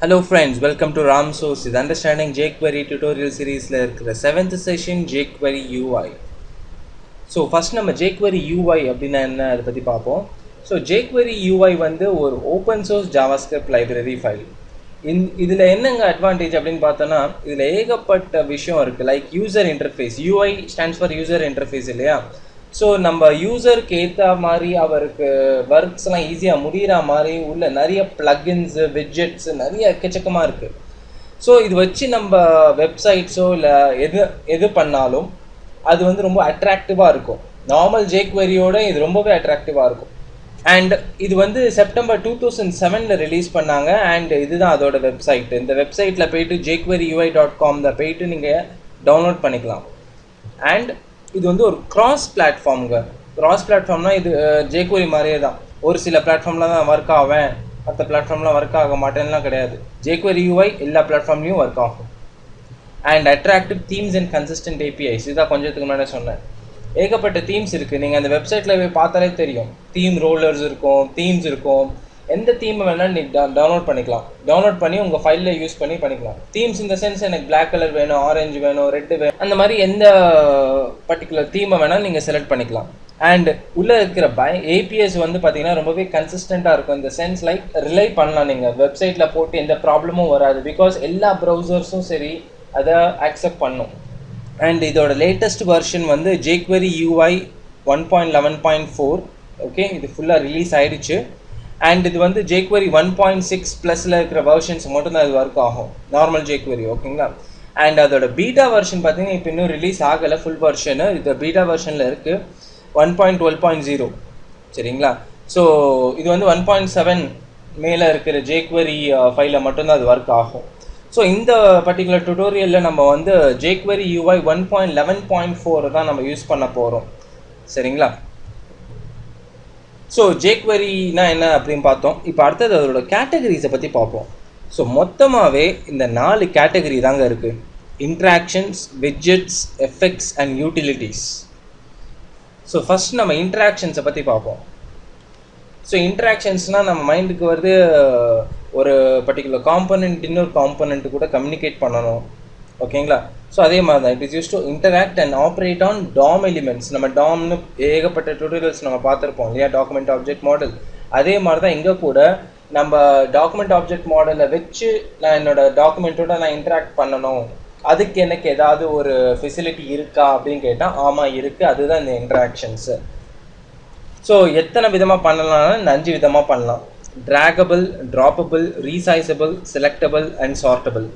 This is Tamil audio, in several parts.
Hello friends, welcome to Ram Source. This Understanding jQuery tutorial series la irukra 7th session jQuery UI. So first நம்ம jQuery UI அப்படினா என்ன அத பத்தி பாப்போம். So jQuery UI வந்து ஒரு open source JavaScript library file. இதுல என்னங்க அட்வான்டேஜ் அப்படினு பார்த்தோம்னா இதுல ஏகப்பட்ட விஷயம் இருக்கு. Like user interface. UI stands for user interface இல்லையா? ஸோ நம்ம யூசருக்கு ஏற்ற மாதிரி அவருக்கு ஒர்க்ஸ்லாம் ஈஸியாக முடிகிற மாதிரி உள்ள நிறைய ப்ளகின்ஸு விட்ஜெட்ஸு நிறைய எக்கச்சக்கமாக இருக்குது. ஸோ இது வச்சு நம்ம வெப்சைட்ஸோ இல்லை எது பண்ணாலும் அது வந்து ரொம்ப அட்ராக்டிவாக இருக்கும். நார்மல் jQueryயோட இது ரொம்பவே அட்ராக்டிவாக இருக்கும். அண்ட் இது வந்து செப்டம்பர் 2007 ரிலீஸ் பண்ணாங்க. அண்ட் இதுதான் அதோட வெப்சைட். இந்த வெப்சைட்டில் போய்ட்டு jQueryui.com போய்ட்டு நீங்கள் டவுன்லோட் பண்ணிக்கலாம். அண்ட் இது வந்து ஒரு கிராஸ் பிளாட்ஃபார்முங்க. கிராஸ் பிளாட்ஃபார்ம்னா இது jQuery மாதிரியே தான். ஒரு சில பிளாட்ஃபார்மில் தான் ஒர்க் ஆவேன், மற்ற பிளாட்ஃபார்ம்லாம் ஒர்க் ஆக மாட்டேன்லாம் கிடையாது. jQuery UI எல்லா பிளாட்ஃபார்ம்லேயும் ஒர்க் ஆகும். And attractive themes and consistent APIs இதுதான் கொஞ்சத்துக்கு முன்னாடி சொன்னேன். ஏகப்பட்ட தீம்ஸ் இருக்குது. நீங்கள் அந்த வெப்சைட்டில் போய் பார்த்தாலே தெரியும். தீம் ரோலர்ஸ் இருக்கும், தீம்ஸ் இருக்கும். எந்த தீமை வேணாலும் நீங்கள் டவுன்லோட் பண்ணிக்கலாம். டவுன்லோட் பண்ணி உங்கள் ஃபைலில் யூஸ் பண்ணிக்கலாம். தீம்ஸ் இந்த சென்ஸ் எனக்கு பிளாக் கலர் வேணும், ஆரஞ்சு வேணும், ரெட்டு வேணும், அந்த மாதிரி எந்த பர்டிகுலர் தீமை வேணாலும் நீங்கள் செலக்ட் பண்ணிக்கலாம். அண்ட் உள்ளே இருக்கிற APIs வந்து பார்த்தீங்கன்னா ரொம்பவே கன்சிஸ்டண்ட்டாக இருக்கும். இந்த சென்ஸ் லைக் ரிலை பண்ணலாம். நீங்கள் வெப்சைட்டில் போட்டு எந்த ப்ராப்ளமும் வராது. பிகாஸ் எல்லா ப்ரௌசர்ஸும் சரி அதை அக்செப்ட் பண்ணும். அண்ட் இதோட லேட்டஸ்ட் வெர்ஷன் வந்து jQuery UI 1.11.4. ஓகே, இது ஃபுல்லாக ரிலீஸ் ஆகிடுச்சு. அண்ட் இது வந்து jQuery 1.6 ப்ளஸில் இருக்கிற வெர்ஷன்ஸ் மட்டும்தான் இது ஒர்க் ஆகும், நார்மல் jQuery. ஓகேங்களா? அண்ட் அதோட பீட்டா வெர்ஷன் பார்த்தீங்கன்னா இப்போ இன்னும் ரிலீஸ் ஆகலை ஃபுல் வெர்ஷனு. இது பீட்டா வெர்ஷனில் இருக்குது 1.12.0. சரிங்களா? ஸோ இது வந்து 1.7 மேலே இருக்கிற jQuery ஃபைலில் மட்டும்தான் அது ஒர்க் ஆகும். ஸோ இந்த பர்டிகுலர் டுட்டோரியலில் நம்ம வந்து jQuery UI 1.11.4 தான் நம்ம யூஸ் பண்ண போகிறோம். சரிங்களா? ஸோ jQueryனா என்ன அப்படின்னு பார்த்தோம். இப்போ அடுத்தது அதோட கேட்டகரிஸை பற்றி பார்ப்போம். ஸோ மொத்தமாகவே இந்த 4 கேட்டகரி தாங்க இருக்குது. Interactions, widgets, effects and utilities. So first நம்ம இன்ட்ராக்ஷன்ஸை பற்றி பார்ப்போம். ஸோ இன்ட்ராக்ஷன்ஸ்னால் நம்ம மைண்டுக்கு வருது ஒரு பர்டிகுலர் காம்பனண்ட் இன்னொரு காம்பனண்ட்டு கூட கம்யூனிகேட் பண்ணணும். ஓகேங்களா? ஸோ அதே மாதிரி தான் it is use to interact and operate on DOM elements. நம்ம DOMனு ஏகப்பட்ட டுட்டோரியல்ஸ் நம்ம பார்த்துருப்போம் இல்லையா, டாக்குமெண்ட் ஆப்ஜெக்ட் மாடல். அதே மாதிரி தான் இங்கே கூட நம்ம டாக்குமெண்ட் ஆப்ஜெக்ட் மாடலை வச்சு நான் என்னோடய டாக்குமெண்ட்டோட நான் இன்ட்ராக்ட் பண்ணணும், அதுக்கு எனக்கு ஏதாவது ஒரு ஃபெசிலிட்டி இருக்கா அப்படின்னு கேட்டால் ஆமாம் இருக்குது. அதுதான் இந்த இன்ட்ராக்ஷன்ஸு. ஸோ எத்தனை விதமாக பண்ணலாம்னா இந்த 5 விதமாக பண்ணலாம். Draggable, droppable, resizable, selectable and sortable.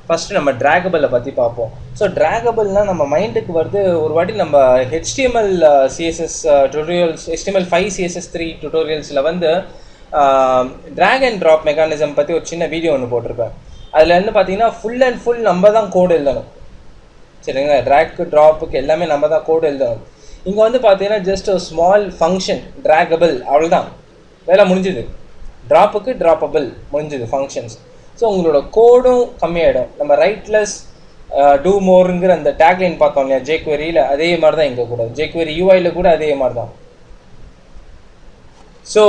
First நம்ம ட்ராகபிளை பற்றி பார்ப்போம். ஸோ ட்ராகபிள்னால் நம்ம மைண்டுக்கு வருது, ஒரு வாட்டி நம்ம HTML CSS tutorials, HTML5 CSS3 டுட்டோரியல்ஸில் வந்து ட்ராக் அண்ட் ட்ராப் மெக்கானிசம் பற்றி ஒரு சின்ன வீடியோ ஒன்று போட்டிருப்பேன். அதில் வந்து பார்த்தீங்கன்னா ஃபுல் அண்ட் ஃபுல் நம்ம தான் கோடு எழுதணும். சரிங்களா? ட்ராக்கு ட்ராப்புக்கு எல்லாமே நம்ம தான் கோடு எழுதணும். இங்கே வந்து பார்த்தீங்கன்னா ஜஸ்ட் ஒரு ஸ்மால் ஃபங்க்ஷன் ட்ராகபிள், அவ்வளோதான், வேலை முடிஞ்சுது. ட்ராப்புக்கு ட்ராப்பபிள் முடிஞ்சுது ஃபங்க்ஷன்ஸ். ஸோ உங்களோட கோடும் கம்மியாயிடும். நம்ம ரைட்லெஸ் டூ மோருங்கிற அந்த டேக்லைன் பார்த்தோம் இல்லையா jQueryயில், அதே மாதிரி தான் இங்கே கூட jQuery UIயில் கூட அதே மாதிரி தான். ஸோ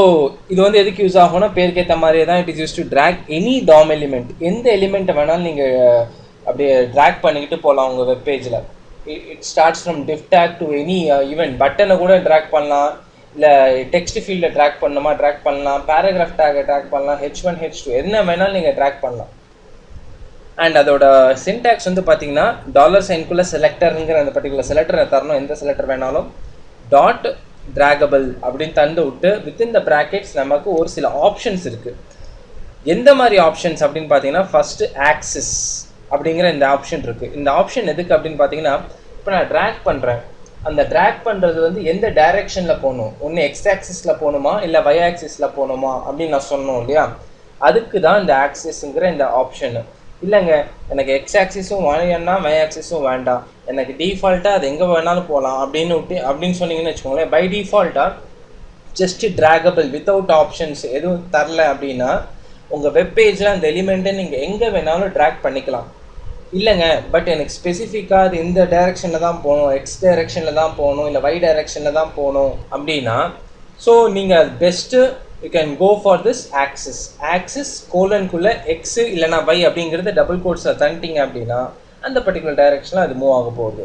இது வந்து எதுக்கு யூஸ் ஆகும்னா பேருக்கேற்ற மாதிரியே தான். It is use to drag any DOM element. எந்த எலிமெண்ட்டை வேணாலும் நீங்கள் அப்படியே ட்ராக் பண்ணிக்கிட்டு போகலாம் உங்கள் வெப்பேஜில். It starts from div tag to any event. பட்டனை கூட ட்ராக் பண்ணலாம், இல்லை டெக்ஸ்ட் ஃபீல்டில் ட்ராக் பண்ணணுமா ட்ராக் பண்ணலாம், பேராகிராஃப் டேகை ட்ராக் பண்ணலாம், H1 H2 என்ன வேணாலும் நீங்கள் ட்ராக் பண்ணலாம். அண்ட் அதோட சின்டாக்ஸ் வந்து பார்த்தீங்கன்னா $க்குள்ளே செலக்டருங்கிற அந்த பர்டிகுலர் செலக்டரை தரணும். எந்த செலக்டர் வேணாலும் டாட் ட்ராகபிள் அப்படின்னு தந்து விட்டு வித்தின் த ப்ராக்கெட்ஸ் நமக்கு ஒரு சில ஆப்ஷன்ஸ் இருக்குது. எந்த மாதிரி ஆப்ஷன்ஸ் அப்படின்னு பார்த்தீங்கன்னா ஃபஸ்ட்டு ஆக்சிஸ் அப்படிங்கிற இந்த ஆப்ஷன் இருக்குது. இந்த ஆப்ஷன் எதுக்கு அப்படின்னு பார்த்தீங்கன்னா, இப்போ நான் ட்ராக் பண்ணுறேன், அந்த ட்ராக் பண்ணுறது வந்து எந்த டைரெக்ஷனில் போகணும், ஒன்று எக்ஸ் ஆக்சிஸில் போகணுமா இல்லை y ஆக்சிஸில் போகணுமா அப்படின்னு நான் சொன்னோம் இல்லையா, அதுக்கு தான் இந்த ஆக்சிஸுங்கிற இந்த ஆப்ஷனு. இல்லைங்க எனக்கு எக்ஸ் ஆக்சிஸும் வேணும்னா y ஆக்சிஸும் வேண்டாம், எனக்கு டிஃபால்ட்டாக அது எங்கே வேணாலும் போகலாம் அப்படின்னு சொன்னீங்கன்னு வச்சுக்கோங்களேன். பை டிஃபால்ட்டாக ஜஸ்ட் ட்ராகபிள் வித்தவுட் ஆப்ஷன்ஸ் எதுவும் தரல அப்படின்னா உங்கள் வெப்பேஜில் அந்த எலிமெண்ட்டை நீங்கள் எங்கே வேணாலும் ட்ராக் பண்ணிக்கலாம். இல்லைங்க பட் எனக்கு ஸ்பெசிஃபிக்காக அது இந்த டைரெக்ஷனில் தான் போகணும், எக்ஸ் டைரெக்ஷனில் தான் போகணும், இல்லை y டைரெக்ஷனில் தான் போகணும் அப்படின்னா ஸோ நீங்கள் அது best you can go for this axis கோலனுக்குள்ளே எக்ஸு இல்லைனா y அப்படிங்கிறது டபுள் கோட்ஸில் தந்துட்டிங்க அப்படின்னா அந்த பர்டிகுலர் டைரெக்ஷனில் அது மூவ் ஆக போகுது.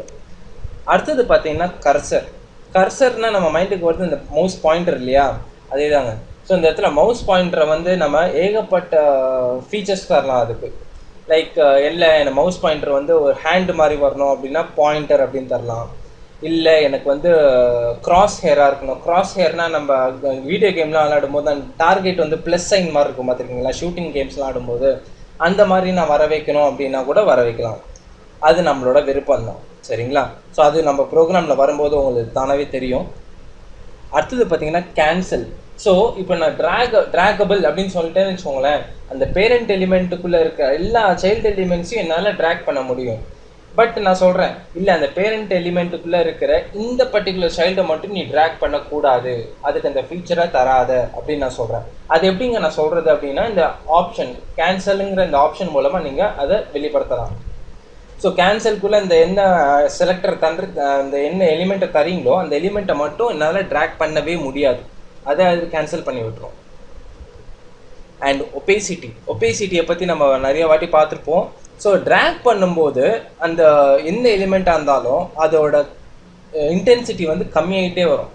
அடுத்தது பார்த்தீங்கன்னா கர்சர்னால் நம்ம மைண்டுக்கு வருது இந்த மவுஸ் பாயிண்டர் இல்லையா, அதே தாங்க. ஸோ இந்த இடத்துல மவுஸ் பாயிண்டரை வந்து நம்ம ஏகப்பட்ட ஃபீச்சர்ஸ் தரலாம் அதுக்கு. லைக் இல்லை எனக்கு மவுஸ் பாயிண்டர் வந்து ஒரு ஹேண்டு மாதிரி வரணும் அப்படின்னா பாயிண்டர் அப்படின்னு தரலாம். இல்லை எனக்கு வந்து கிராஸ் ஹேராக இருக்கணும். கிராஸ் ஹேர்னால் நம்ம வீடியோ கேம்லாம் விளையாடும் போது அந்த டார்கெட் வந்து ப்ளஸ் சைன் மாதிரி இருக்கும் பார்த்துருக்கீங்களா, ஷூட்டிங் கேம்ஸ்லாம் ஆடும்போது அந்த மாதிரி நான் வர வைக்கணும் அப்படின்னா கூட வர வைக்கலாம். அது நம்மளோட விருப்பம் தான், சரிங்களா. ஸோ அது நம்ம ப்ரோக்ராமில் வரும்போது உங்களுக்கு தானாகவே தெரியும். அடுத்தது பார்த்தீங்கன்னா கேன்சல். ஸோ இப்போ நான் ட்ராகபிள் அப்படின்னு சொல்லிட்டேன்னு வச்சுக்கோங்களேன், அந்த பேரண்ட் எலிமெண்ட்டுக்குள்ளே இருக்க எல்லா சைல்டு எலிமெண்ட்ஸையும் என்னால் ட்ராக் பண்ண முடியும். பட் நான் சொல்கிறேன் இல்லை, அந்த பேரண்ட் எலிமெண்ட்டுக்குள்ளே இருக்கிற இந்த பர்டிகுலர் சைல்டை மட்டும் நீ ட்ராக் பண்ணக்கூடாது, அதுக்கு அந்த ஃபீச்சராக தராத அப்படின்னு நான் சொல்கிறேன். அது எப்படிங்க நான் சொல்கிறது அப்படின்னா, இந்த ஆப்ஷன் கேன்சலுங்கிற இந்த ஆப்ஷன் மூலமாக நீங்கள் அதை வெளிப்படுத்தலாம். ஸோ கேன்சலுக்குள்ளே இந்த என்ன செலக்டர் அந்த என்ன எலிமெண்ட்டை தரீங்களோ அந்த எலிமெண்ட்டை மட்டும் என்னால் ட்ராக் பண்ணவே முடியாது, அதை அது கேன்சல் பண்ணி விட்டுரும். அண்ட் ஒபேசிட்டியை பற்றி நம்ம நிறைய வாட்டி பார்த்துருப்போம். ஸோ ட்ராக் பண்ணும்போது அந்த எந்த எலிமெண்ட்டாக இருந்தாலும் அதோட இன்டென்சிட்டி வந்து கம்மியாகிட்டே வரும்.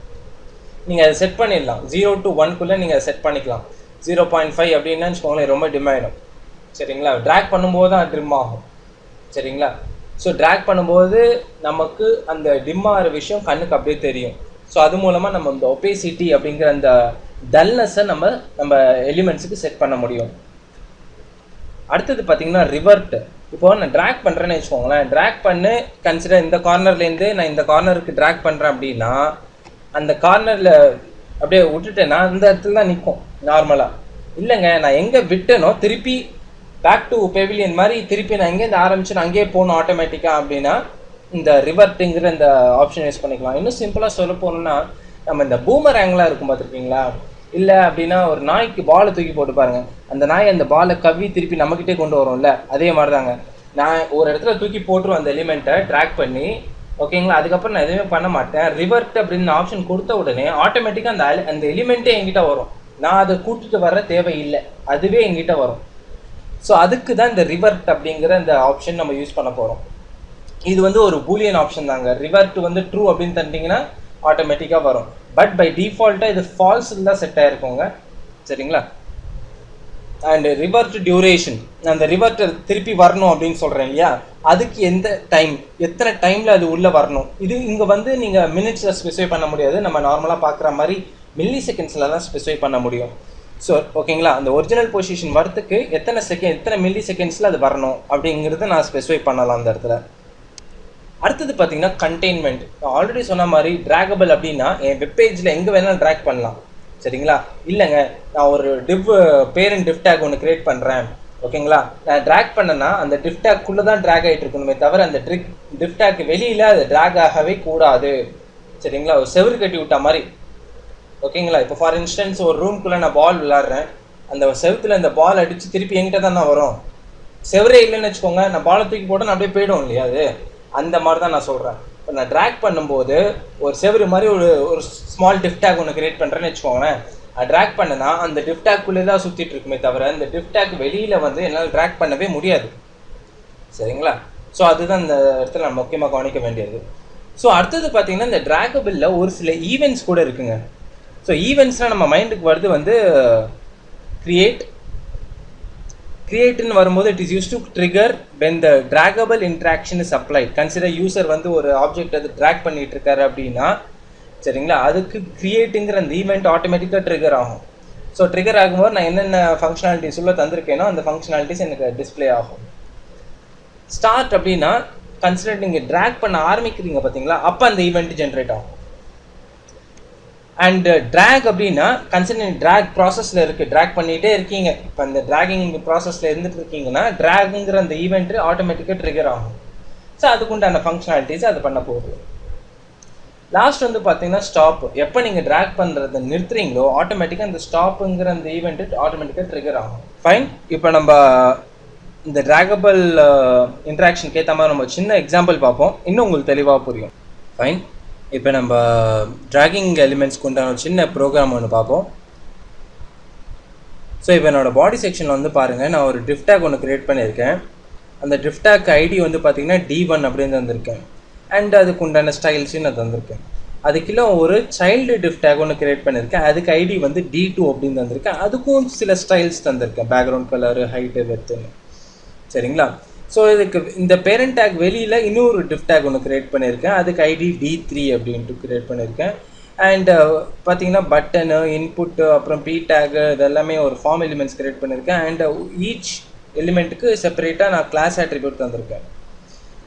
நீங்கள் அதை செட் பண்ணிடலாம், 0 to 1 நீங்கள் அதை செட் பண்ணிக்கலாம். 0.5 அப்படின்னா வச்சுக்கோங்களேன் ரொம்ப டிம் ஆகிடும், சரிங்களா. ட்ராக் பண்ணும்போது தான் ட்ரிம் ஆகும், சரிங்களா. ஸோ ட்ராக் பண்ணும்போது நமக்கு அந்த டிம் ஆகிற விஷயம் கண்ணுக்கு அப்படியே தெரியும். ஸோ அது மூலமாக நம்ம இந்த ஒபேசிட்டி அப்படிங்கிற அந்த டல்னஸை நம்ம எலிமெண்ட்ஸுக்கு செட் பண்ண முடியும். அடுத்தது பார்த்தீங்கன்னா ரிவர்ட். இப்போ நான் ட்ராக் பண்ணுறேன்னு வச்சுக்கோங்களேன், ட்ராக் பண்ணு கன்சிடர் இந்த கார்னர்லேருந்து நான் இந்த கார்னருக்கு ட்ராக் பண்ணுறேன் அப்படின்னா அந்த கார்னரில் அப்படியே விட்டுட்டேன்னா அந்த இடத்துல தான் நிற்கும் நார்மலாக. இல்லைங்க நான் எங்கே விட்டேனோ திருப்பி பேக் டு பெவிலியன் மாதிரி திருப்பி நான் எங்கேருந்து ஆரம்பிச்சு நான் அங்கேயே போகணும் ஆட்டோமேட்டிக்காக அப்படின்னா இந்த ரிவர்ட்டுங்கிற இந்த ஆப்ஷன் யூஸ் பண்ணிக்கலாம். இன்னும் சிம்பிளாக சொல்ல போகணுன்னா நம்ம இந்த பூமர் ஆங்கிளாக இருக்கும் பார்த்துருக்கீங்களா, இல்லை அப்படின்னா ஒரு நாய்க்கு பாலை தூக்கி போட்டு பாருங்க, அந்த நாய் அந்த பாலை கவ்வி திருப்பி நம்மக்கிட்டே கொண்டு வரும்ல, அதே மாதிரி தாங்க. நான் ஒரு இடத்துல தூக்கி போட்டுருவேன் அந்த எலிமெண்ட்டை ட்ராக் பண்ணி, ஓகேங்களா. அதுக்கப்புறம் நான் எதுவுமே பண்ண மாட்டேன். ரிவர்ட் அப்படின்னு ஆப்ஷன் கொடுத்த உடனே ஆட்டோமேட்டிக்காக அந்த எலிமெண்ட்டே என்கிட்ட வரும், நான் அதை கூட்டிட்டு வர தேவையில்லை, அதுவே என்கிட்ட வரும். ஸோ அதுக்கு தான் இந்த ரிவர்ட் அப்படிங்கிற இந்த ஆப்ஷன் நம்ம யூஸ் பண்ண போகிறோம். இது வந்து ஒரு பூலியன் ஆப்ஷன் தாங்க. ரிவர்ட் வந்து ட்ரூ அப்படின்னு தந்துட்டிங்கன்னா ஆட்டோமேட்டிக்காக வரும். பட் பை டிஃபால்ட்டாக இது ஃபால்ஸில் தான் செட் ஆகிருக்கோங்க, சரிங்களா. அண்ட் ரிவர்ட் டியூரேஷன், அந்த ரிவர்ட் திருப்பி வரணும் அப்படின்னு சொல்கிறேன் இல்லையா, அதுக்கு எத்தனை டைமில் அது உள்ளே வரணும். இது இங்கே வந்து நீங்கள் மினிட்ஸில் ஸ்பெசிஃபை பண்ண முடியாது, நம்ம நார்மலாக பார்க்குற மாதிரி மில்லி செகண்ட்ஸில் தான் ஸ்பெசிஃபை பண்ண முடியும். ஸோ ஓகேங்களா, அந்த ஒரிஜினல் பொசிஷன் வரத்துக்கு எத்தனை மில்லி செகண்ட்ஸில் அது வரணும் அப்படிங்கிறத நான் ஸ்பெசிஃபை பண்ணலாம் அந்த இடத்துல. அடுத்தது பார்த்தீங்கன்னா கண்டெய்ன்மெண்ட். ஆல்ரெடி சொன்ன மாதிரி ட்ராகபிள் அப்படின்னா என் வெப்பேஜில் எங்கே வேணாலும் ட்ராக் பண்ணலாம், சரிங்களா. இல்லைங்க நான் ஒரு பேரண்ட் டிவ் டேக் ஒன்று க்ரியேட் பண்ணுறேன், ஓகேங்களா. நான் ட்ராக் பண்ணேன்னா அந்த டிவ் டேக்குள்ளே தான் ட்ராக் ஆகிட்டு இருக்கணுமே தவிர அந்த டிவ் டேக் வெளியில் அது ட்ராக் ஆகவே கூடாது, சரிங்களா. ஒரு செவரு கட்டி விட்டா மாதிரி, ஓகேங்களா. இப்போ ஃபார் இன்ஸ்டன்ஸ் ஒரு ரூம்குள்ளே நான் பால் விளாட்றேன், அந்த செவத்தில் இந்த பால் அடித்து திருப்பி என்கிட்ட தான் நான் வரும். செவரே இல்லைன்னு வச்சுக்கோங்க, நான் பாலை தூக்கி போட்டு நான் அப்படியே போய்டும் இல்லையா, அது அந்த மாதிரி தான் நான் சொல்கிறேன். இப்போ நான் ட்ராக் பண்ணும்போது ஒரு செவரு மாதிரி ஒரு ஸ்மால் டிவ் டேக் ஒன்று க்ரியேட் பண்ணுறேன்னு வச்சுக்கோங்களேன், அது ட்ராக் பண்ணனா அந்த டிவ் டேக்குள்ளே தான் சுற்றிட்டு இருக்குமே தவிர இந்த டிவ் டேக் வெளியில் வந்து என்னால் ட்ராக் பண்ணவே முடியாது, சரிங்களா. ஸோ அதுதான் இந்த இடத்துல நம்ம முக்கியமாக கவனிக்க வேண்டியது. ஸோ அடுத்தது பார்த்தீங்கன்னா இந்த ட்ராகபிளில் ஒரு சில ஈவெண்ட்ஸ் கூட இருக்குங்க. ஸோ ஈவெண்ட்ஸ்னால் நம்ம மைண்டுக்கு வருது வந்து கிரியேட்னு வரும்போது it is use to trigger when the draggable interaction is applied. Consider user வந்து ஒரு ஆப்ஜெக்ட் அது ட்ராக் பண்ணிட்டு இருக்காரு அப்படின்னா, சரிங்களா, அதுக்கு கிரியேட்டுங்கிற அந்த ஈவெண்ட் ஆட்டோமேட்டிக்காக ட்ரிகர் ஆகும். ஸோ ட்ரிகர் ஆகும்போது நான் என்னென்ன ஃபங்க்ஷனாலிட்டிஸ் உள்ள தந்திருக்கேனோ அந்த ஃபங்க்ஷனாலிட்டிஸ் எனக்கு டிஸ்பிளே ஆகும். ஸ்டார்ட் அப்படின்னா கன்சிடர் நீங்கள் ட்ராக் பண்ண ஆரம்பிக்கிறீங்க பார்த்தீங்களா, அப்போ அந்த ஈவெண்ட் ஜென்ரேட் ஆகும். அண்ட் ட்ராக் அப்படின்னா கன்சிடர் ட்ராக் ப்ராசஸில் இருக்குது, ட்ராக் பண்ணிகிட்டே இருக்கீங்க, இப்போ அந்த ட்ராகிங் ப்ராசஸில் இருந்துட்டு இருக்கீங்கன்னா ட்ராகுங்கிற அந்த ஈவெண்ட்டு ஆட்டோமேட்டிக்காக ட்ரிகர் ஆகும். ஸோ அதுக்குண்டான ஃபங்க்ஷனாலிட்டிஸ் அது பண்ண போகுது. லாஸ்ட் வந்து பார்த்தீங்கன்னா ஸ்டாப். எப்போ நீங்கள் ட்ராக் பண்ணுறதை நிறுத்துறீங்களோ ஆட்டோமேட்டிக்காக அந்த ஸ்டாப்புங்கிற அந்த ஈவெண்ட்டு ஆட்டோமேட்டிக்காக ட்ரிகர் ஆகும். ஃபைன். இப்போ நம்ம இந்த ட்ராகபிள் இன்ட்ராக்ஷனுக்கு ஏற்ற மாதிரி நம்ம சின்ன எக்ஸாம்பிள் பார்ப்போம், இன்னும் உங்களுக்கு தெளிவாக புரியும். ஃபைன். இப்போ நம்ம ட்ராகிங் எலிமெண்ட்ஸ்க்கு உண்டான சின்ன ப்ரோக்ராம் ஒன்று பார்ப்போம். ஸோ இப்போ என்னோட பாடி செக்ஷனில் வந்து பாருங்கள், நான் ஒரு டிஃப்ட் டேக் ஒன்று க்ரியேட் பண்ணியிருக்கேன். அந்த டிஃப்ட் டேக் ஐடி வந்து பார்த்தீங்கன்னா D1 அப்படின்னு தந்திருக்கேன். அண்ட் அதுக்கு உண்டான ஸ்டைல்ஸையும் நான் தந்திருக்கேன். அதுக்குள்ள ஒரு சைல்டு டிஃப்ட் டேக் ஒன்று க்ரியேட் பண்ணியிருக்கேன். அதுக்கு ஐடி வந்து D2 அப்படின்னு தந்திருக்கேன். அதுக்கும் சில ஸ்டைல்ஸ் தந்திருக்கேன், பேக்ரவுண்ட் கலரு, ஹைட்டு, வெத்துன்னு. சரிங்களா? ஸோ இதுக்கு இந்த பேரண்ட் டேக் வெளியில் இன்னொரு டிஃப்ட் டேக் ஒன்று க்ரியேட் பண்ணியிருக்கேன். அதுக்கு ஐடி D3 அப்படின்ட்டு க்ரியேட் பண்ணியிருக்கேன். அண்ட் பார்த்தீங்கன்னா பட்டனு, இன்புட்டு, அப்புறம் பி டேகு, இதெல்லாமே ஒரு ஃபார்ம் எலிமெண்ட்ஸ் க்ரியேட் பண்ணியிருக்கேன். அண்ட் ஈச் எலிமெண்ட்டுக்கு செப்பரேட்டாக நான் கிளாஸ் ஆட்ரிபியூட் தந்திருக்கேன்.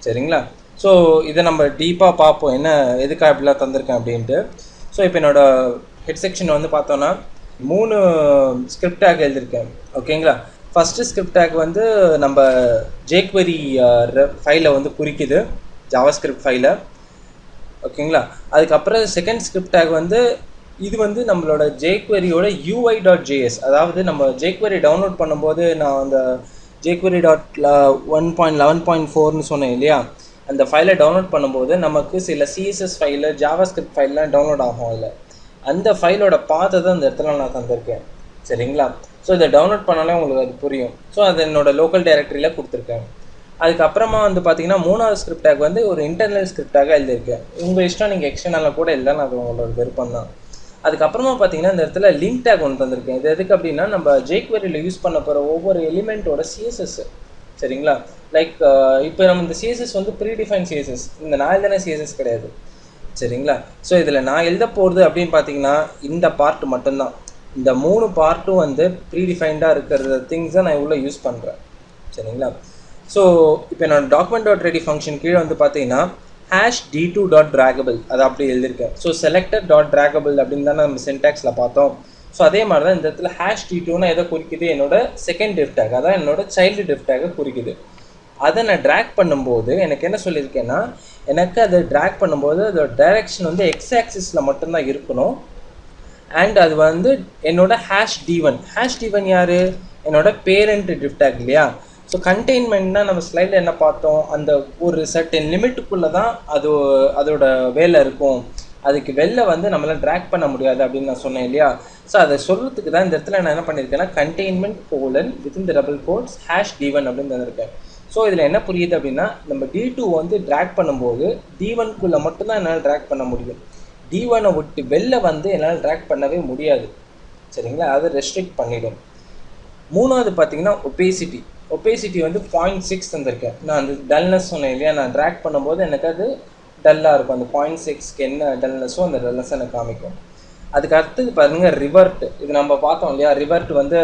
சரிங்களா? ஸோ இதை நம்ம டீப்பாக பார்ப்போம், என்ன எதுக்காக இப்படிலாம் தந்திருக்கேன் அப்படின்ட்டு. ஸோ இப்போ என்னோடய ஹெட் செக்ஷன் வந்து பார்த்தோன்னா 3 ஸ்கிரிப்ட் டேக் எழுதியிருக்கேன். ஓகேங்களா? ஃபஸ்ட்டு ஸ்கிரிப்ட் டேக் வந்து நம்ம jQuery ஃபைலை வந்து குறிக்குது, ஜாவாஸ்கிரிப்ட் ஃபைலை. ஓகேங்களா? அதுக்கப்புறம் செகண்ட் ஸ்கிரிப்ட் டேக் வந்து இது வந்து நம்மளோட jQueryயோட UI.js, அதாவது நம்ம jQuery டவுன்லோட் பண்ணும்போது நான் அந்த jQuery.1.11.4ன்னு சொன்னேன் இல்லையா, அந்த ஃபைலை டவுன்லோட் பண்ணும்போது நமக்கு சில CSS ஃபைலு, ஜாவாஸ்கிரிப்ட் ஃபைல்லாம் டவுன்லோட் ஆகும். அதில் அந்த ஃபைலோட பாத்தை தான் இந்த இடத்துல நான் தந்திருக்கேன். சரிங்களா? ஸோ இதை டவுன்லோட் பண்ணாலே உங்களுக்கு அது புரியும். ஸோ அது என்னோட லோக்கல் டைரக்டரியில் கொடுத்துருக்கேன். அதுக்கப்புறமா வந்து பார்த்தீங்கன்னா 3வது ஸ்கிரிப்ட் டேக் வந்து ஒரு இன்டர்னல் ஸ்கிரிப்டாக எழுதியிருக்கேன். உங்கள் இஷ்டம், நீங்கள் எக்ஸ்டர்னலாக கூட இல்லைன்னு அது உங்களோட விருப்பம் தான். அதுக்கப்புறமா பார்த்தீங்கன்னா இந்த இடத்துல லிங்க் டேக் ஒன்று தந்திருக்கேன். இது எதுக்கு அப்படின்னா நம்ம jQueryயில் யூஸ் பண்ண போகிற ஒவ்வொரு எலிமெண்ட்டோட CSS. சரிங்களா? லைக் இப்போ நம்ம இந்த CSS வந்து ப்ரீடிஃபைன் CSS, இந்த நான் எழுதின CSS கிடையாது. சரிங்களா? ஸோ இதில் நான் எழுத போகிறது அப்படின்னு பார்த்தீங்கன்னா இந்த பார்ட் மட்டும்தான். இந்த 3 பார்ட்டும் வந்து ப்ரீடிஃபைண்டாக இருக்கிற திங்ஸை நான் இவ்வளோ யூஸ் பண்ணுறேன். சரிங்களா? ஸோ இப்போ என்னோட document.ready ஃபங்க்ஷன் கீழே வந்து பார்த்தீங்கன்னா #d2.draggable அதை அப்படி எழுதியிருக்கேன். ஸோ selected.draggable அப்படின்னு தானே நம்ம சின்டாக்ஸில் பார்த்தோம். ஸோ அதே மாதிரி தான் இந்த இடத்துல #d2னா எதை குறிக்குது, என்னோட செகண்ட் டிஃப்ட் டேக், அதான் என்னோட சைல்டு டிஃப்ட் டேக்கை குறிக்குது. அதை நான் ட்ராக் பண்ணும்போது எனக்கு என்ன சொல்லியிருக்கேன்னா, எனக்கு அதை ட்ராக் பண்ணும்போது அதோட டைரெக்ஷன் வந்து எக்ஸ் ஆக்சிஸில் மட்டும்தான் இருக்கணும். அண்ட் அது வந்து என்னோட #d1 யார், என்னோட பேரண்ட் டிஃப்ட் டேக் இல்லையா. ஸோ கண்டெய்ன்மெண்ட்னா நம்ம ஸ்லைடில் என்ன பார்த்தோம், அந்த ஒரு சர்டன் லிமிட்டுக்குள்ளே தான் அதோட வேலை இருக்கும், அதுக்கு வெளில வந்து நம்மளால் ட்ராக் பண்ண முடியாது அப்படின்னு நான் சொன்னேன் இல்லையா. ஸோ அதை சொல்கிறதுக்கு தான் இந்த இடத்துல நான் என்ன பண்ணியிருக்கேன்னா containment within the double quotes #d1 அப்படின்னு தந்திருக்கேன். ஸோ இதில் என்ன புரியுது அப்படின்னா, நம்ம D2 வந்து ட்ராக் பண்ணும்போது D1க்குள்ளே மட்டும்தான் என்னால் ட்ராக் பண்ண முடியும். D1 விட்டு வெளில வந்து என்னால் ட்ராக் பண்ணவே முடியாது. சரிங்களா? அதை ரெஸ்ட்ரிக்ட் பண்ணிடும். 3வது பார்த்தீங்கன்னா ஒப்பேசிட்டி வந்து 0.6 தந்திருக்கேன். நான் அந்த டல்னஸ் சொன்னேன் இல்லையா, நான் ட்ராக் பண்ணும்போது எனக்கு அது டல்லாக இருக்கும். அந்த 0.6க்கு என்ன டல்னஸோ அந்த டல்னஸ் எனக்கு காமிக்கும். அதுக்கு அடுத்தது பாருங்கள் ரிவர்ட். இது நம்ம பார்த்தோம் இல்லையா, ரிவர்ட் வந்து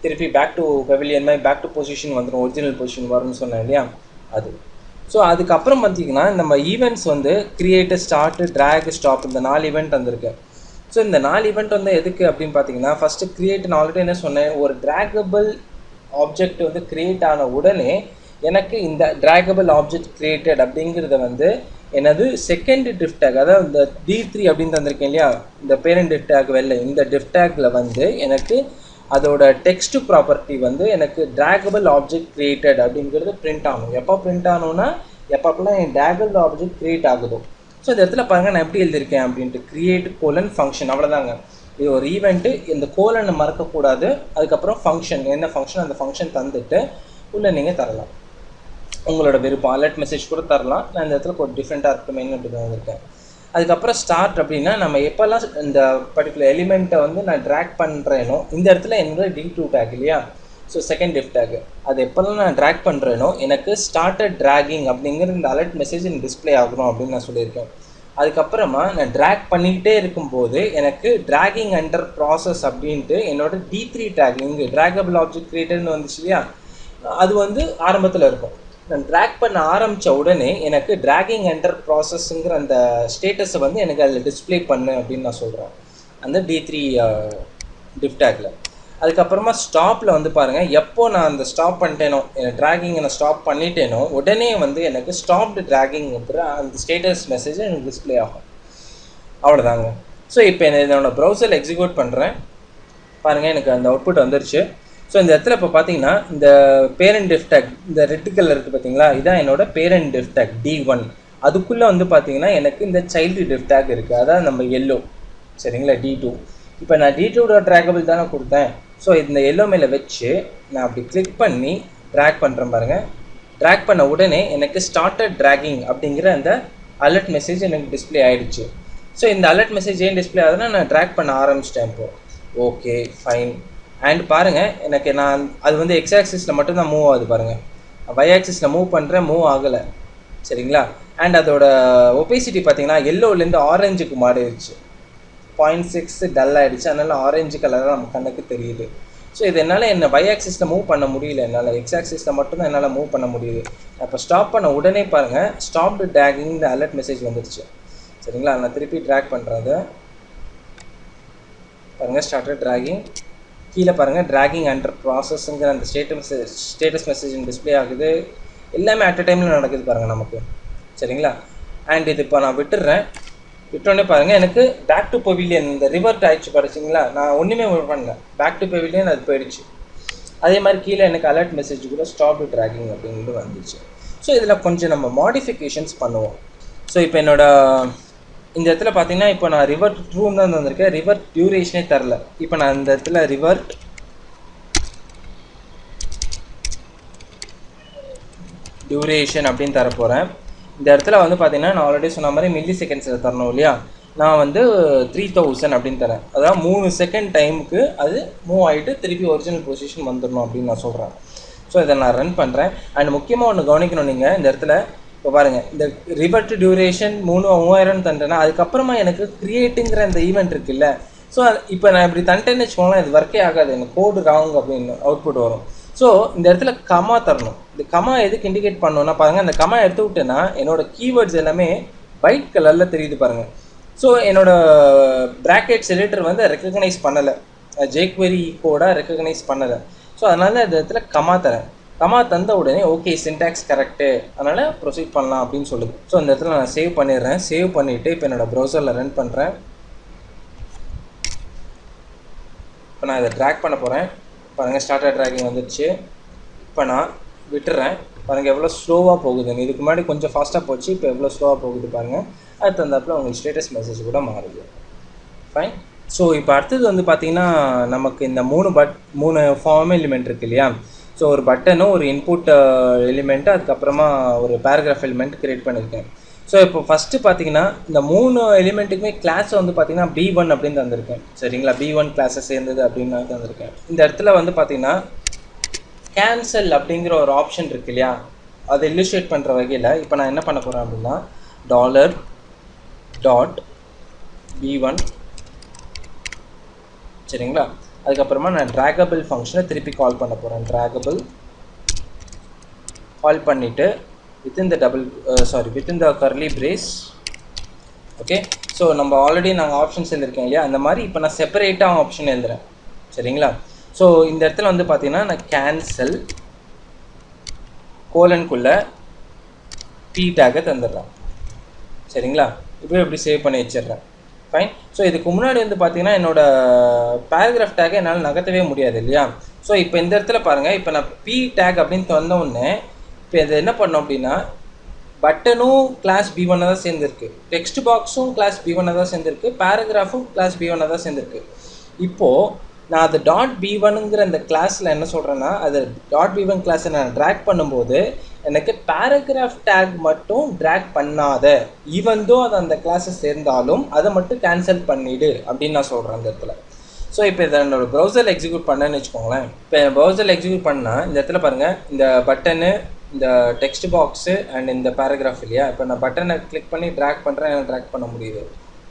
திருப்பி பேக் டு பெவிலியன் மாதிரி பேக் டு பொசிஷன் வந்துடும், ஒரிஜினல் பொசிஷன் வரும்னு சொன்னேன் இல்லையா அது. ஸோ அதுக்கப்புறம் பார்த்தீங்கன்னா நம்ம ஈவெண்ட்ஸ் வந்து கிரியேட்டு, ஸ்டார்ட்டு, ட்ராக், ஸ்டாப், இந்த 4 ஈவெண்ட் வந்திருக்கு. ஸோ இந்த 4 ஈவெண்ட் வந்து எதுக்கு அப்படின்னு பார்த்தீங்கன்னா, ஃபஸ்ட்டு கிரியேட், நான் ஆல்ரெடி என்ன சொன்னேன், ஒரு ட்ராகபிள் ஆப்ஜெக்ட் வந்து கிரியேட் ஆன உடனே எனக்கு இந்த ட்ராகபிள் ஆப்ஜெக்ட் கிரியேட்டட் அப்படிங்கிறத வந்து எனது செகண்ட் டிஃப்ட் டேக், அதாவது இந்த D3 அப்படின்னு தந்திருக்கேன் இல்லையா, இந்த பேரண்ட் டிஃப்ட் டேக் வெளில இந்த டிஃப்ட் டேக்கில் வந்து எனக்கு அதோட டெக்ஸ்ட் ப்ராப்பர்ட்டி வந்து எனக்கு ட்ராகபிள் ஆப்ஜெக்ட் கிரியேட்டட் அப்படிங்கிறது பிரிண்ட் ஆகணும். எப்போ பிரிண்ட் ஆகணும்னா எப்பப்பெல்லாம் என் ட்ராகபிள் ஆப்ஜெக்ட் கிரியேட் ஆகுதோ. ஸோ இந்த இடத்துல பாருங்கள் நான் எப்படி எழுதியிருக்கேன் அப்படின்ட்டு, கிரியேட் ஃபங்க்ஷன், அவ்வளோதாங்க. இது ஒரு ஈவெண்ட்டு, இந்த கோலனை மறக்கக்கூடாது. அதுக்கப்புறம் ஃபங்க்ஷன், என்ன ஃபங்க்ஷன் அந்த ஃபங்க்ஷன் தந்துட்டு உள்ளே நீங்கள் தரலாம், உங்களோட விருப்பம். அலர்ட் மெசேஜ் கூட தரலாம். நான் இந்த இடத்துல ஒரு டிஃப்ரெண்ட்டாக இருக்கணுமேனு அப்படி தான் வந்திருக்கேன். அதுக்கப்புறம் ஸ்டார்ட் அப்படின்னா நம்ம எப்போல்லாம் இந்த பர்டிகுலர் எலிமெண்ட்டை வந்து நான் ட்ராக் பண்ணுறேனோ, இந்த இடத்துல என்னோட D2 டேக் இல்லையா, ஸோ செகண்ட் டிஃப்ட் டேக், அது எப்போல்லாம் நான் ட்ராக் பண்ணுறேனோ எனக்கு ஸ்டார்டட் ட்ராகிங் அப்படிங்கிற இந்த அலர்ட் மெசேஜ் எனக்கு டிஸ்பிளே ஆகணும் அப்படின்னு நான் சொல்லியிருக்கேன். அதுக்கப்புறமா நான் ட்ராக் பண்ணிக்கிட்டே இருக்கும்போது எனக்கு ட்ராகிங் அண்டர் ப்ராசஸ் அப்படின்ட்டு என்னோட D3 டேக், இங்கே ட்ராகபிள் ஆப்ஜெக்ட் கிரியேட்டர்னு வந்துச்சு இல்லையா, அது வந்து ஆரம்பத்தில் இருக்கும். நான் ட்ராக் பண்ண ஆரம்பித்த உடனே எனக்கு ட்ராகிங் அண்டர் ப்ராசஸ்ங்கிற அந்த ஸ்டேட்டஸை வந்து எனக்கு அதில் டிஸ்பிளே பண்ணு அப்படின்னு நான் சொல்கிறேன் அந்த D3 டிஃப்ட் டேக்கில். அதுக்கப்புறமா ஸ்டாப்பில் வந்து பாருங்கள், எப்போ நான் அந்த ஸ்டாப் பண்ணிட்டேனோ, ட்ராகிங்கை நான் ஸ்டாப் பண்ணிட்டேனோ உடனே வந்து எனக்கு ஸ்டாப்டு ட்ராகிங் அந்த ஸ்டேட்டஸ் மெசேஜ் எனக்கு டிஸ்பிளே ஆகும். அவ்வளோதாங்க. ஸோ இப்போ என்னோடய ப்ரௌசரில் எக்ஸிக்யூட் பண்ணுறேன். பாருங்கள் எனக்கு அந்த அவுட்புட் வந்துருச்சு. ஸோ இந்த இடத்துல இப்போ பார்த்தீங்கன்னா இந்த பேரண்ட் டிஃப்ட் டேக், இந்த ரெட் கலர் இருக்குது பார்த்தீங்களா, இதான் என்னோட பேரண்ட் டிஃப்ட் டேக் D1. அதுக்குள்ளே வந்து பார்த்தீங்கன்னா எனக்கு இந்த சைல்டு டிஃப்ட் டேக் இருக்குது, அதான் நம்ம எல்லோ. சரிங்களா, D2. இப்போ நான் D2.ட்ராகபிள் தானே கொடுத்தேன். ஸோ இந்த எல்லோ மேலே வச்சு நான் அப்படி கிளிக் பண்ணி ட்ராக் பண்ணுறேன் பாருங்கள். ட்ராக் பண்ண உடனே எனக்கு ஸ்டார்டட் ட்ராகிங் அப்படிங்கிற அந்த அலர்ட் மெசேஜ் எனக்கு டிஸ்பிளே ஆகிடுச்சு. ஸோ இந்த அலர்ட் மெசேஜ் ஏன் டிஸ்பிளே ஆகுதுன்னா நான் ட்ராக் பண்ண ஆரம்பிச்சிட்டேன் இப்போது. Okay fine. அண்ட் பாருங்கள் எனக்கு நான் அது வந்து எக்ஸ் ஆக்சிஸில் மட்டும்தான் மூவ் ஆகுது பாருங்கள். ஒய் ஆக்சிஸில் மூவ் பண்ணுறேன், மூவ் ஆகலை. சரிங்களா? அண்ட் அதோட ஒபேசிட்டி பார்த்தீங்கன்னா எல்லோலேருந்து ஆரஞ்சுக்கு மாறிடுச்சு. 0.6 டல் ஆகிடுச்சு. அதனால் ஆரஞ்சு கலராக நம்ம கண்ணுக்கு தெரியுது. ஸோ இது என்னால் ஒய் ஆக்சிஸில் மூவ் பண்ண முடியல, என்னால் எக்ஸ் ஆக்சிஸில் மட்டும்தான் என்னால் மூவ் பண்ண முடியுது. இப்போ ஸ்டாப் பண்ண உடனே பாருங்கள் ஸ்டாப்டு ட்ராகிங் இந்த அலர்ட் மெசேஜ் வந்துடுச்சு. சரிங்களா? நான் திருப்பி ட்ராக் பண்ணுறது பாருங்கள், ஸ்டார்டட் ட்ராகிங். கீழே பாருங்கள் ட்ராகிங் அண்டர் ப்ராசஸ்ங்கிற அந்த ஸ்டேட்டஸ் மெசேஜ் டிஸ்பிளே ஆகுது. எல்லாமே அட் அ டைமில் நடக்குது பாருங்கள் நமக்கு. சரிங்களா? அண்ட் இது இப்போ நான் விட்டோடனே பாருங்கள் எனக்கு பேக் டு பெவிலியன் இந்த ரிவர்ட் ஆயிடுச்சு படிச்சிங்களா. நான் ஒன்றுமே பண்ணல, பேக் டு பெவிலியன் அது போயிடுச்சு. அதே மாதிரி கீழே எனக்கு அலர்ட் மெசேஜ் கூட ஸ்டாப் ட்ராகிங் அப்படின்ட்டு வந்துச்சு. ஸோ இதில் கொஞ்சம் நம்ம மாடிஃபிகேஷன்ஸ் பண்ணுவோம். ஸோ இப்போ இந்த இடத்துல பார்த்தீங்கன்னா இப்போ நான் ரிவர்ட் ட்ரூன்னு தான் வந்திருக்கேன், ரிவர்ட் டியூரேஷனே தரல. இப்போ நான் இந்த இடத்துல ரிவர்ட் டியூரேஷன் அப்படின்னு தர போகிறேன். இந்த இடத்துல வந்து பார்த்தீங்கன்னா நான் ஆல்ரெடி சொன்ன மாதிரி மில்லி செகண்ட்ஸில் தரணும் இல்லையா. நான் வந்து 3000 அப்படின்னு தரேன். அதாவது 3 செகண்ட் டைமுக்கு அது மூவ் ஆகிட்டு திருப்பி ஒரிஜினல் பொசிஷன் வந்துடணும் அப்படின்னு நான் சொல்கிறேன். ஸோ இதை நான் ரன் பண்ணுறேன். அண்ட் முக்கியமாக ஒன்று கவனிக்கணும் நீங்கள் இந்த இடத்துல. இப்போ பாருங்கள் இந்த ரிவர்ட் டியூரேஷன் 3000 தண்டேன்னா அதுக்கப்புறமா எனக்கு கிரியேட்டுங்கிற இந்த ஈவெண்ட் இருக்குல்ல. ஸோ இப்போ நான் இப்படி தண்டேன்னு வச்சுக்கோங்களேன், இது ஒர்க்கே ஆகாது, எனக்கு கோடு ராங் அப்படின்னு அவுட்புட் வரும். ஸோ இந்த இடத்துல கமா தரணும். இந்த கமா எதுக்கு இண்டிகேட் பண்ணணும்னா பாருங்கள், அந்த கமா எடுத்து விட்டேன்னா என்னோட கீவேர்ட்ஸ் எல்லாமே ஒயிட் கலரில் தெரியுது பாருங்கள். ஸோ என்னோடய ப்ராக்கெட்ஸ் எடிட்டர் வந்து ரெக்கக்னைஸ் பண்ணலை, ஜேக்வெரி கோடாக ரெக்கக்னைஸ் பண்ணலை. ஸோ அதனால் இந்த இடத்துல கமா தரேன். கமா தந்த உடனே ஓகே சின்டாக்ஸ் கரெக்டு, அதனால் ப்ரொசீட் பண்ணலாம் அப்படின்னு சொல்லுது. ஸோ இந்த இடத்துல நான் சேவ் பண்ணிடுறேன். சேவ் பண்ணிவிட்டு இப்போ என்னோடய ப்ரௌசரில் ரன் பண்ணுறேன். இப்போ நான் இதை ட்ராக் பண்ண போகிறேன். பாருங்கள் ஸ்டார்டர் ட்ராகிங் வந்துடுச்சு. இப்போ நான் விட்டுறேன். பாருங்கள் எவ்வளோ ஸ்லோவாக போகுதுன்னு. இதுக்கு முன்னாடி கொஞ்சம் ஃபாஸ்ட்டாக போச்சு, இப்போ எவ்வளோ ஸ்லோவாக போகுது பாருங்கள். அது தந்தாப்பில் உங்களுக்கு ஸ்டேட்டஸ் மெசேஜ் கூட மாறுது. ஃபைன். ஸோ இப்போ அடுத்தது வந்து பார்த்திங்கன்னா நமக்கு இந்த 3 ஃபார்ம் எலிமெண்ட் இருக்குது இல்லையா. ஸோ ஒரு பட்டனும் ஒரு இன்புட் எலிமெண்ட்டு, அதுக்கப்புறமா ஒரு பேராகிராஃப் எலிமெண்ட் க்ரியேட் பண்ணியிருக்கேன். ஸோ இப்போ ஃபஸ்ட்டு பார்த்தீங்கன்னா இந்த 3 எலிமெண்ட்டுக்குமே கிளாஸை வந்து பார்த்திங்கன்னா B1 அப்படின்னு தந்திருக்கேன். சரிங்களா? B1 கிளாஸை சேர்ந்தது அப்படின்னு நான் தந்திருக்கேன். இந்த இடத்துல வந்து பார்த்திங்கன்னா கேன்சல் அப்படிங்கிற ஒரு ஆப்ஷன் இருக்கு இல்லையா, அதை இல்லுஸ்ட்ரேட் பண்ணுற வகையில் இப்போ நான் என்ன பண்ண போகிறேன் அப்படின்னா $.B1 சரிங்களா. அதுக்கப்புறமா நான் ட்ராகபிள் ஃபங்க்ஷனை திருப்பி கால் பண்ண போகிறேன். ட்ராகபிள் கால் பண்ணிவிட்டு within the curly brace. Okay. So நம்ம ஆல்ரெடி நாங்கள் ஆப்ஷன்ஸ் எழுதிருக்கேன் இல்லையா, அந்த மாதிரி இப்போ நான் செப்பரேட்டாக ஆப்ஷன் எழுதுறேன். சரிங்களா? ஸோ இந்த இடத்துல வந்து பார்த்தீங்கன்னா நான் கேன்சல் கோலனுக்குள்ளே P டேக்கை தந்துடுறேன். சரிங்களா? இப்போ எப்படி சேவ் பண்ணி வச்சிடுறேன். ஃபைன். ஸோ இதுக்கு முன்னாடி வந்து பார்த்தீங்கன்னா என்னோடய பேராகிராஃப் டேக்கை என்னால் நகர்த்தவே முடியாது இல்லையா. ஸோ இப்போ இந்த இடத்துல பாருங்கள், இப்போ நான் P டேக் அப்படின்னு தந்தோடனே இப்போ இது என்ன பண்ணோம் அப்படின்னா பட்டனும் கிளாஸ் B1 தான் சேர்ந்துருக்கு, டெக்ஸ்ட் பாக்ஸும் கிளாஸ் B1 தான் சேர்ந்துருக்கு, பேராகிராஃபும் கிளாஸ் B1 தான் சேர்ந்துருக்கு. இப்போது நான் அது .B1ங்கிற அந்த கிளாஸில் என்ன சொல்கிறேன்னா, அது .B1 கிளாஸை நான் ட்ராக் பண்ணும்போது எனக்கு பேராகிராஃப் டேக் மட்டும் ட்ராக் பண்ணாத, ஈவன் தோ அது அந்த கிளாஸை சேர்ந்தாலும் அதை மட்டும் கேன்சல் பண்ணிவிடு அப்படின்னு நான் சொல்கிறேன் அந்த இடத்துல. ஸோ இப்போ இதை என்னோட ப்ரௌசரில் எக்ஸிக்யூட் பண்ணேன்னு வச்சுக்கோங்களேன். இப்போ என் ப்ரௌசரில் எக்ஸிக்யூட் பண்ணால் இந்த இடத்துல பாருங்கள் இந்த பட்டனு, இந்த டெக்ஸ்ட் பாக்ஸு அண்ட் இந்த பேராகிராஃப் இல்லையா. இப்போ நான் பட்டனை கிளிக் பண்ணி ட்ராக் பண்ணுறேன், எனக்கு ட்ராக் பண்ண முடியுது.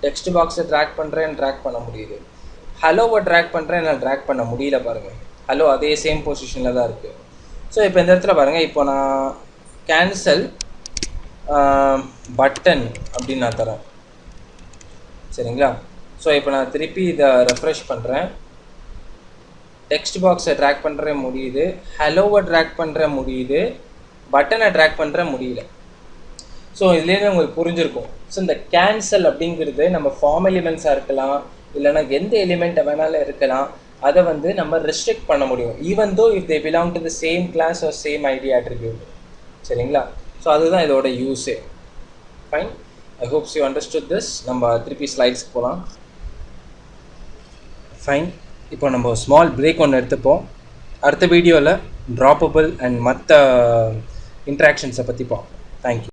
டெக்ஸ்ட் பாக்ஸை ட்ராக் பண்ணுறேன், ட்ராக் பண்ண முடியுது. ஹலோவை ட்ராக் பண்ணுறேன், என்னால் ட்ராக் பண்ண முடியல பாருங்கள். ஹலோ அதே சேம் பொசிஷனில் தான் இருக்குது. ஸோ இப்போ இந்த இடத்துல பாருங்கள், இப்போ நான் கேன்சல் பட்டன் அப்படின்னு நான் தரேன். சரிங்களா? ஸோ இப்போ நான் திருப்பி இதை ரெஃப்ரெஷ் பண்ணுறேன். டெக்ஸ்ட் பாக்ஸை ட்ராக் பண்ணுற முடியுது, ஹலோவை ட்ராக் பண்ணுற முடியுது, பட்டனை ட்ராக் பண்ணுற முடியல. ஸோ இதுலேருந்து உங்களுக்கு புரிஞ்சிருக்கும். ஸோ இந்த கேன்சல் அப்படிங்கிறது நம்ம ஃபார்ம் எலிமெண்ட்ஸாக இருக்கலாம், இல்லைனா எந்த எலிமெண்ட்டை வேணாலும் இருக்கலாம், அதை வந்து நம்ம ரெஸ்ட்ரிக்ட் பண்ண முடியும் even though if they belong to the same class or same ID attribute. சரிங்களா? ஸோ அதுதான் இதோட யூஸே. Fine. I hopes you understood this. நம்ம திருப்பி ஸ்லைட்ஸ்க்கு போகலாம். ஃபைன். இப்போ நம்ம ஸ்மால் பிரேக் ஒன்று எடுத்துப்போம். அடுத்த வீடியோவில் ட்ராப்பபிள் அண்ட் மற்ற இன்ட்ராக்ஷன்ஸை பற்றி பார்ப்போம். தேங்க்யூ.